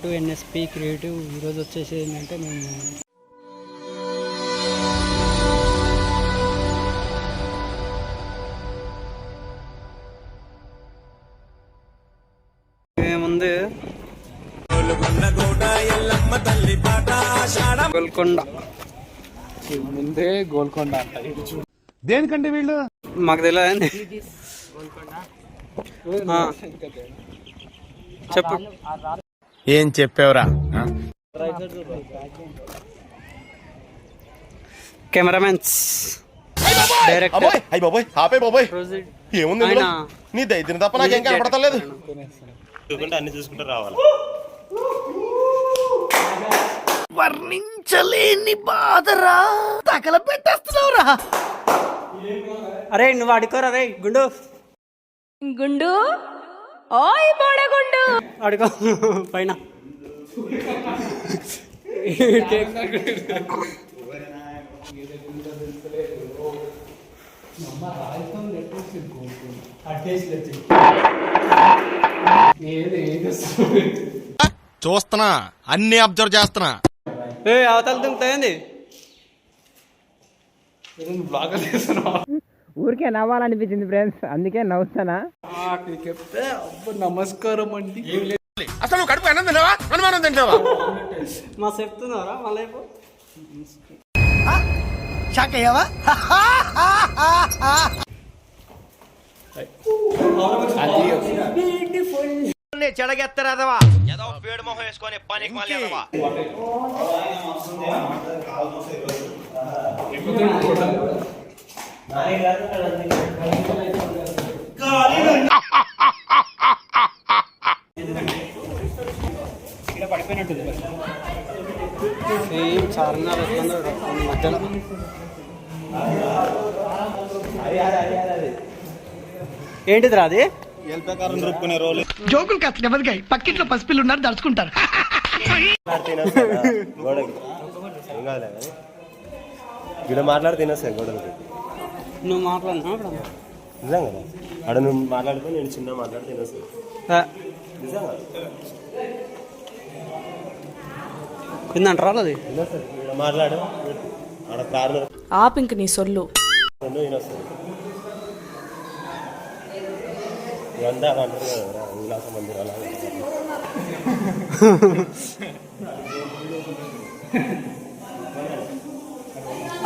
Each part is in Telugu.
To NSP creative. ఈరోజు వచ్చేసి ఏంటంటే ఏముంది గోల్కొండ ముందే గోల్కొండ అంట. దేనికంటే వీళ్ళు మాకు తెలియదండి. చెప్పు ఏం చెప్పావురా? కెమెరామెన్స్ డైరెక్టర్ ఏముంది నీ దైత్యం తప్ప నాకేం కనపడతలేదు. అన్ని చూసుకుంటూ రావాలి. వర్ణించలేని బాధరా, తగల పెట్టేస్తున్నావురా. అరే నువ్వు అడుకోరా రే గుండు గుండు ఓయ్ బోడగుండు అడుకో పైన. చూస్తున్నా, అన్ని అబ్జర్వ్ చేస్తున్నా. అవతల దుంకుతాయింది. ఊరికే నవ్వాలనిపించింది ఫ్రెండ్స్, అందుకే నవ్వుతానా. చెప్తే నమస్కారం అండి. అసలు నువ్వు కడుపు అన్నం తిన్నావా, అనుమానం తింటావా? మా చెప్తున్నారా మళ్ళీ షాక్ అయ్యావా? చెడగెత్తరాదవా, ఏదో పేడు మొహం వేసుకొని పనికి మళ్ళీ అదవా. చార్మినార్ మధ్యలో ఏంటిది రా అది? జోకులు కాస్త నెమ్మదిగా, పక్కింట్లో పసిపిల్లు ఉన్నారు దడుచుకుంటారు. మాట్లాడి తినేస్తా గోడలకి. నువ్వు మాట్లాడినా నిజం కదా? అక్కడ నువ్వు మాట్లాడితే నేను చిన్న మాట్లాడి తినేస్తా. నిజంగా కిందంటారా అది? మాట్లాడు ఆడ కారు ఆపింక నీ సొల్లు. తినేస్తాను. ఇదంతా అంటారు కదా ఉల్లాస మందిరం అలా.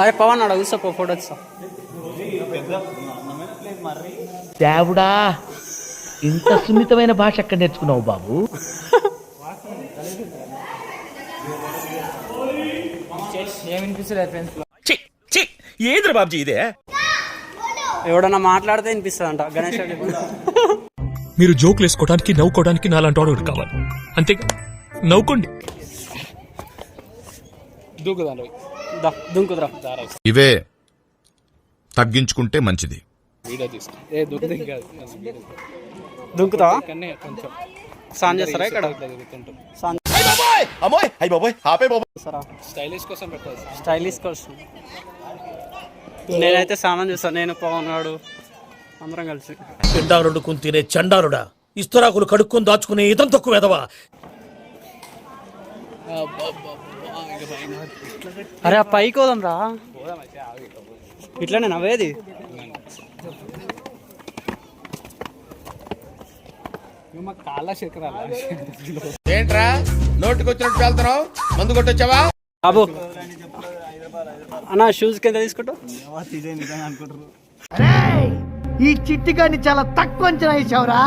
అరే పవన్ ఆడ కూర్చో, ఫోటో వచ్చా. దేవుడా, ఇంత సున్నితమైన భాష ఎక్కడ నేర్చుకున్నావు బాబు? ఏదిరా బాబ్జీ ఇదే? ఎవడన్నా మాట్లాడితే వినిపిస్తుంది అంట గణేష్. మీరు జోకులు వేసుకోవడానికి నవ్వుకోవడానికి నాలాంటి వాడు కావాలి, అంతే. నవ్వుకోండి. దుంకుదురా. ఇవే తగ్గించుకుంటే మంచిది. దుంకుతావా? సాన్ చేస్తారా ఇక్కడ? స్టైలిష్ కోసం నేనైతే స్నానం చేస్తాను. నేను పవన్ గాడు అందరం కలిసి. పిండారుడు తినే చండారుడా, ఇస్తరాకులు కడుక్కొని దాచుకునే ఇతం తక్కువ ఎదవా. అరే ఆ పైకి పోదాం రా. ఇట్లానే నవ్వేది. ఏంట్రా నోటికి వచ్చినట్టు వెళ్తున్నావు? మందు కొట్టొచ్చావా బాబు? అన్న షూస్ కింద తీసుకుంటా. ఈ చిట్టిగాని చాలా తక్కువ అంచనా వేసావురా.